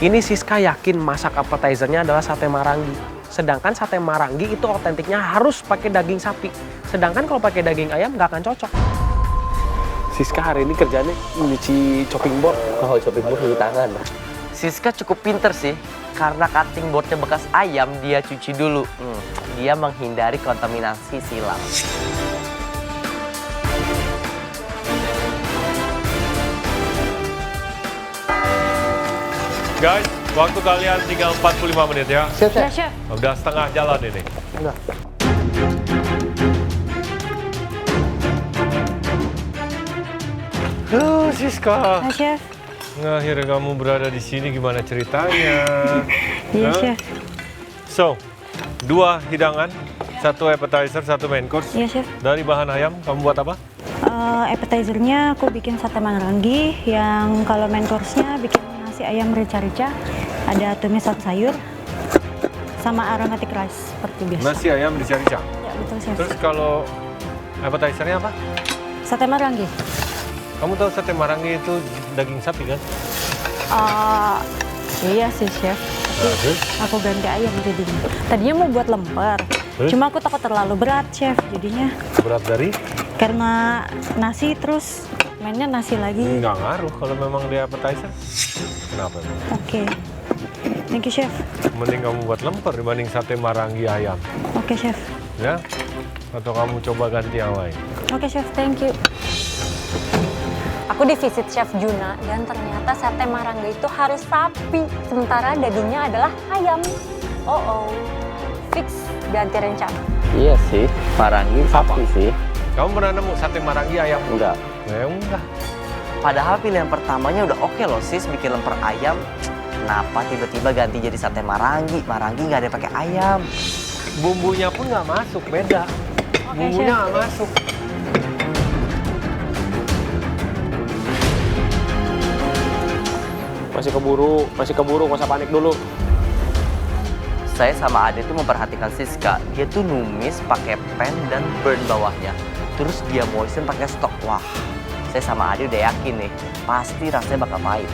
Ini Siska yakin masak appetizer-nya adalah sate marangi. Sedangkan sate marangi itu otentiknya harus pakai daging sapi. Sedangkan kalau pakai daging ayam nggak akan cocok. Siska hari ini kerjanya nyuci chopping board. Oh, chopping board di tangan. Siska cukup pinter sih, karena cutting boardnya bekas ayam dia cuci dulu. Dia menghindari kontaminasi silang. Guys, waktu kalian tinggal 45 menit ya. Chef. Udah setengah jalan ini. Enggak. Siska. Hai, Chef. Nah, akhirnya kamu berada di sini, gimana ceritanya? Iya, Hah? Chef. So, 2 hidangan, 1 appetizer, 1 main course. Iya, Chef. Dari bahan ayam, kamu buat apa? Appetizer-nya aku bikin sate marangi, yang kalau main course-nya bikin nasi ayam rica-rica, ada tumisan sayur, sama aromatic rice seperti biasa. Nasi ayam rica-rica. Ya, betul, Chef. Terus kalau appetizer-nya apa? Sate marangi. Kamu tahu sate marangi itu daging sapi kan? Iya sih, Chef. Tapi aku ganti ayam jadinya. Tadinya mau buat lemper, cuma aku takut terlalu berat, Chef. Jadinya Berat dari? karena nasi terus mainnya nasi lagi. Nggak ngaruh kalau memang dia appetizer. Kenapa emang? Oke. Thank you, Chef. Mending kamu buat lemper dibanding sate marangi ayam. Oke, Chef. Ya? Atau kamu coba ganti yang lain? Oke, Chef. Thank you. Aku divisit Chef Juna dan ternyata sate marangi itu harus sapi, sementara dagingnya adalah ayam. Fix ganti rencana. Iya sih, marangi sapi sih. Kamu pernah nemu sate marangi ayam? Enggak. Ya enggak. Padahal pilihan pertamanya udah oke loh sis, bikin lemper ayam. Kenapa tiba-tiba ganti jadi sate marangi? Marangi nggak ada pakai ayam. Bumbunya pun nggak masuk, beda. Bumbunya nggak masuk. Masih keburu, nggak usah panik dulu. Saya sama Ade tuh memperhatikan Siska. Dia tuh numis pakai pen dan burn bawahnya. Terus dia moisten pakai stok. Wah, saya sama Ade udah yakin nih, pasti rasanya bakal pahit.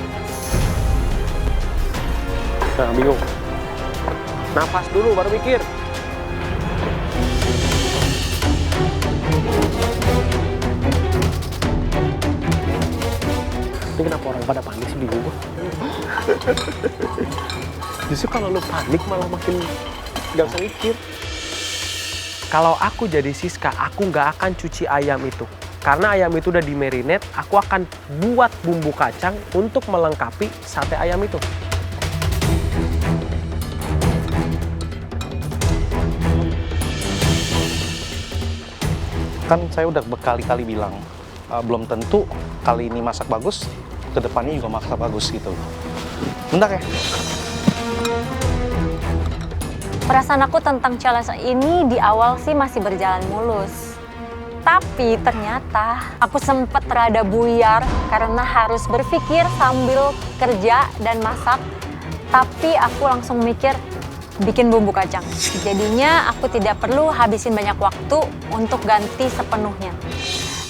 Nah, bingung. Nafas dulu, baru mikir. Ini kenapa orang pada panik sih, bingung gua. Justru kalau lu panik malah makin gak usah mikir. Kalau aku jadi Siska, aku nggak akan cuci ayam itu. Karena ayam itu udah di-marinate, aku akan buat bumbu kacang untuk melengkapi sate ayam itu. Kan saya udah berkali-kali bilang, belum tentu kali ini masak bagus, kedepannya juga masak bagus gitu. Bentar ya. Perasaan aku tentang challenge ini di awal sih masih berjalan mulus. Tapi ternyata aku sempat rada buyar karena harus berpikir sambil kerja dan masak. Tapi aku langsung mikir bikin bumbu kacang. Jadinya aku tidak perlu habisin banyak waktu untuk ganti sepenuhnya.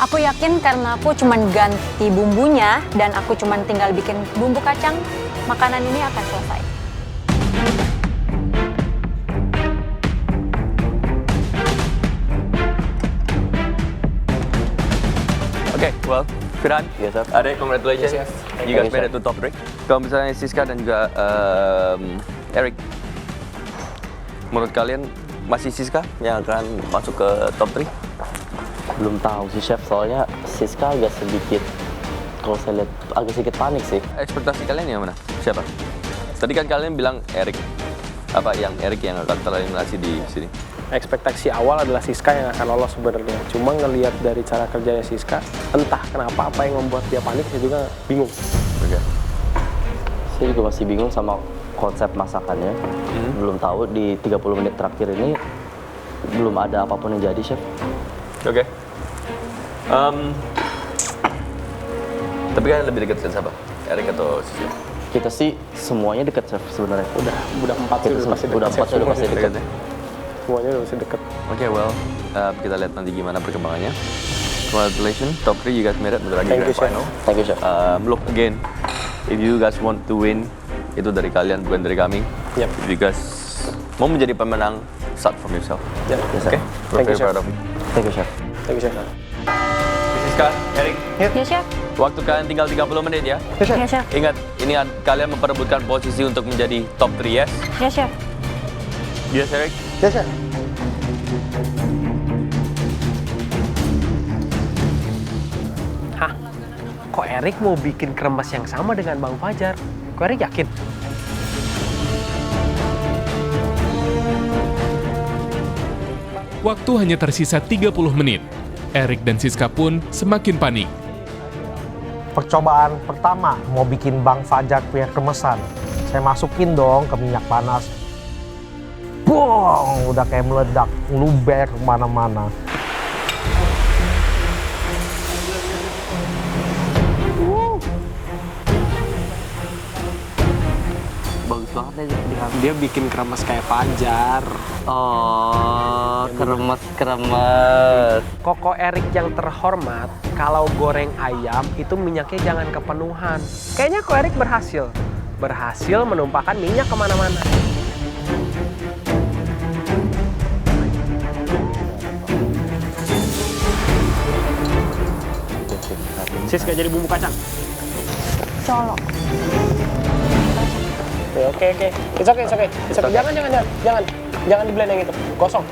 Aku yakin karena aku cuman ganti bumbunya dan aku cuman tinggal bikin bumbu kacang, makanan ini akan selesai. Okay, well, Firhan, Yes, Chef. Ade, congratulations. Yes, You guys Thank you, made it to top 3. Kalau misalnya Siska dan juga Eric, menurut kalian masih Siska yang akan masuk ke top 3? Belum tahu sih, Chef. Soalnya Siska agak sedikit, kalau saya lihat agak sedikit panik sih. Ekspektasi kalian yang mana? Siapa? Tadi kan kalian bilang Eric. Apa yang Eric yang akan tereliminasi di sini? Ekspektasi awal adalah Siska yang akan lolos sebenarnya. Cuma ngelihat dari cara kerjanya Siska, entah kenapa apa yang membuat dia panik, saya juga bingung. Oke. Saya juga masih bingung sama konsep masakannya. Belum tahu di 30 menit terakhir ini belum ada apapun yang jadi, Chef. Oke. Tapi kan lebih dekat dengan siapa? Eric atau Siska? Kita sih semuanya dekat, Chef, sebenarnya. Udah 4 sih, Kita udah pasti udah dekat. 4 sudah pasti dekat. ya? Semuanya udah pasti deket. Oke, well, kita lihat nanti gimana perkembangannya. Congratulations, top 3 you guys made it. Bentar lagi Thank you, grand Chef. final. Thank you, Chef. Look again, if you guys want to win Itu dari kalian, bukan dari kami. Yep. If you guys mau menjadi pemenang, start from yourself. Yep. Yes, Oke? sir. We're Thank you, very Chef. proud of you. Thank you, Chef. Thank you, Chef. Siska, Erik, Ya, Chef. waktu kalian tinggal 30 menit ya. Ya, Chef. Ingat, ini kalian memperebutkan posisi untuk menjadi top 3, yes? Ya, Chef. Yes, Erik? Ya, Chef. Hah? Kok Erik mau bikin kremes yang sama dengan Bang Fajar? Kok Erik yakin? Waktu hanya tersisa 30 menit. Erik dan Siska pun semakin panik. Percobaan pertama mau bikin Bang Fajar punya kremesan. Saya masukin dong ke minyak panas. Bong, udah kayak meledak, ngeluber kemana-mana. Bagus banget ya. Dia bikin kremes kayak Fajar. Oh, kremes. Koko Erik yang terhormat, kalau goreng ayam itu minyaknya jangan kepenuhan. Kayaknya Koko Erik berhasil menumpahkan minyak kemana-mana. Sis, gak jadi bumbu kacang? Colok. Oke. It's okay. Jangan di blend yang itu. Kosong.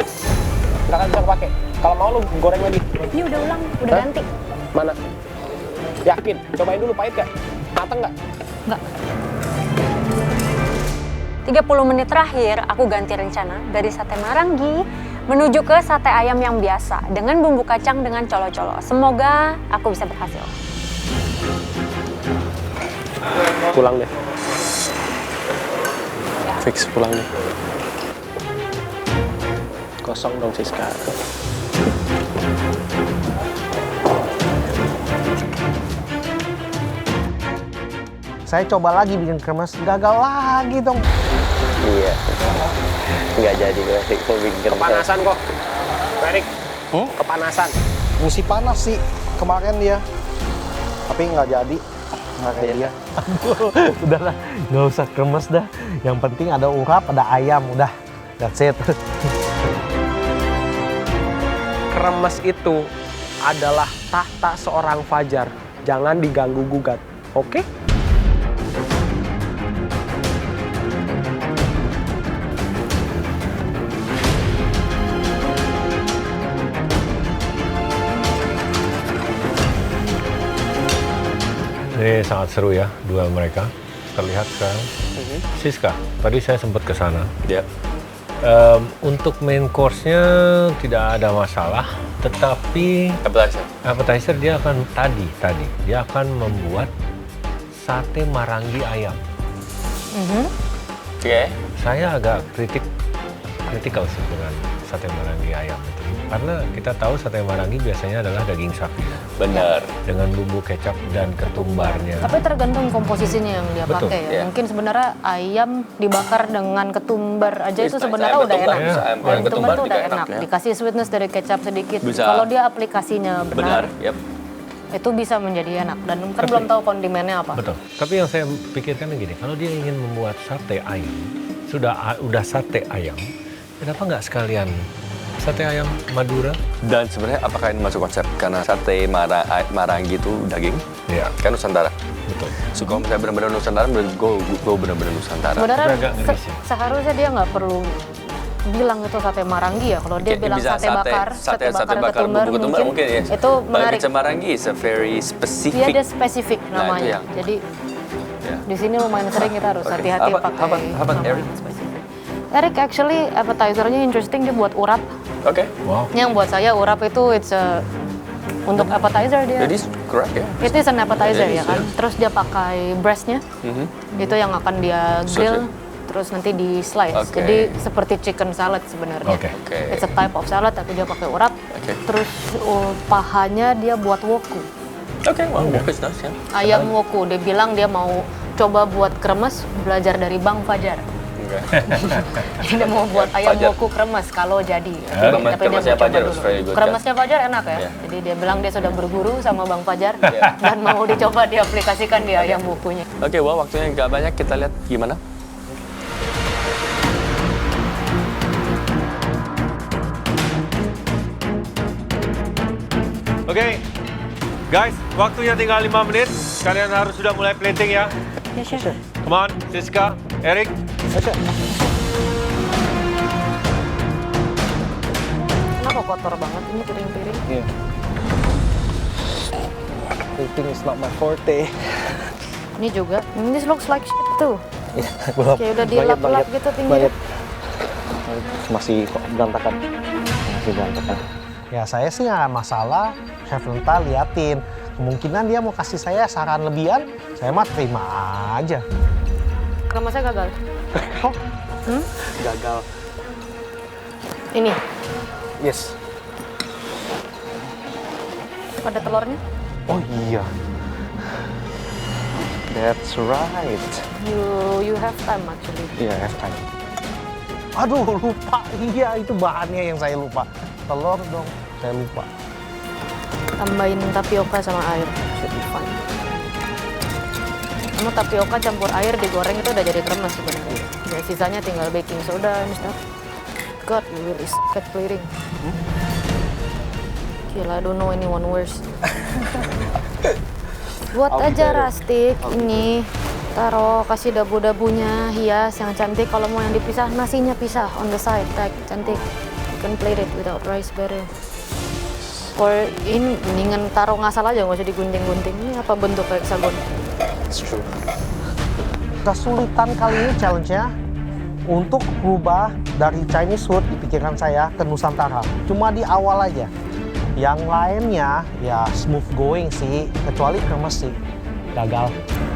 Nggak akan bisa kepake. Kalau mau lu goreng lagi. Ini udah ulang, udah Hah? ganti. Mana? Yakin? Cobain dulu, pahit gak? Mateng nggak? Enggak. 30 menit terakhir, aku ganti rencana dari sate marangi menuju ke sate ayam yang biasa dengan bumbu kacang dengan colo-colo. Semoga aku bisa berhasil. Pulang deh. Fix pulang deh. Kosong dong Siska. Saya coba lagi bikin kremes, gagal lagi dong. Iya. Nggak jadi gue mau bikin kremes. Kepanasan kok. Erik. Kepanasan. Ngisi panas sih kemarin dia. Tapi nggak jadi. Nggak kayak dia. Udahlah, nggak usah kremes dah. Yang penting ada urap, ada ayam, udah. That's it. Kremes itu adalah tahta seorang Fajar. Jangan diganggu gugat. Oke? Ini sangat seru ya, dua mereka. Terlihat sekarang. Siska, tadi saya sempat ke sana. Ya. Untuk main course-nya tidak ada masalah, tetapi appetizer dia akan dia akan membuat sate marangi ayam. Oke. Saya agak kritikal sih dengan sate marangi ayam itu. Karena kita tahu sate marangi biasanya adalah daging sapi. Benar. Dengan bumbu kecap dan ketumbarnya. Tapi tergantung komposisinya yang dia Betul. pakai ya. Iya. Mungkin sebenarnya ayam dibakar dengan ketumbar aja itu sebenarnya udah enak. Bisa, ayam Ayam ketumbar juga tuh udah enak. ya. Dikasih sweetness dari kecap sedikit. Bisa. Kalau dia aplikasinya benar, Yap. itu bisa menjadi enak. Dan kan belum tahu kondimennya apa. Betul. Tapi yang saya pikirkan gini, kalau dia ingin membuat sate ayam, udah sate ayam, kenapa nggak sekalian sate ayam Madura? Dan sebenarnya apakah ini masuk konsep? Karena sate marangi itu daging, Iya. kan Nusantara. Betul. So kalau misalnya benar-benar Nusantara, gue benar-benar Nusantara. Sebenarnya Tapi agak ngeri sih. seharusnya dia nggak perlu bilang itu sate marangi ya. Kalau dia Oke, bilang bisa sate bakar bumbu ketumbar mungkin ya. itu menarik. But marangi is a very Dia specific. ada spesifik Nah, itu namanya. yang- Jadi Ya. di sini lumayan sering kita harus Oke. hati-hati How pakai about nama Eric? yang spesifik. Eric actually appetizer-nya interesting, dia buat urap. Oke. Wow. Yang buat saya urap itu untuk appetizer dia. Jadi correct ya. Itu is an appetizer It is, ya kan. yeah. Terus dia pakai breastnya, itu yang akan dia grill. Terus nanti di slice. Oke. Jadi seperti chicken salad sebenarnya. Oke. Oke. It's a type of salad tapi dia pakai urap. Oke. Terus pahanya dia buat woku. Oke, wow, bagus nice ya. Ayam woku. Dia bilang dia mau coba buat kremes belajar dari Bang Fajar. enggak. Dia mau buat ayam Fajar. woku kremes kalau jadi. Kremes- Tapi dia kremesnya mau coba Fajar dulu. was very good, Kremesnya Fajar enak ya. Iya. Jadi dia bilang dia sudah berguru sama Bang Fajar dan mau dicoba diaplikasikan di ayam wokunya. Oke, wah waktunya nggak banyak, kita lihat gimana. Oke, guys, waktunya tinggal 5 menit. Kalian harus sudah mulai plating ya. Ya, Chef. Come on, Siska, Eric. Kenapa kotor banget ini piring-piring? Iya. Plating is not my forte. Ini juga. This looks like shit tuh. Belum. Kayak udah dilap-lap gitu tingginya. Masih kok berantakan. Masih berantakan. Ya saya sih nggak masalah, Chef Lenta liatin. Kemungkinan dia mau kasih saya saran lebihan, saya mah terima aja. Kremesnya gagal. Gagal. Ini, Yes. ada telurnya. Oh iya. That's right. You have time actually. Iya, have time. Aduh lupa, iya itu bahannya yang saya lupa. Telur dong, saya lupa. Tambahin tapioka sama air, should be fine. Kamu tapioka campur air digoreng itu udah jadi kremes sebenarnya. Ya, sisanya tinggal baking soda and stuff. God, you really suck at plating. Gila, I don't know anyone worse. Buat aja rustic ini. Taruh, kasih dabu-dabunya, hias yang cantik. Kalau mau yang dipisah, nasinya pisah on the side, tag cantik. You can plate it without rice better. Or ini mendingan taruh ngasal aja, nggak usah digunting-gunting. Ini apa bentuk hexagon? It's true. Kesulitan kali ini challenge-nya untuk berubah dari Chinese food di pikiran saya ke Nusantara. Cuma di awal aja. Yang lainnya ya smooth going sih, kecuali kremes sih. Gagal.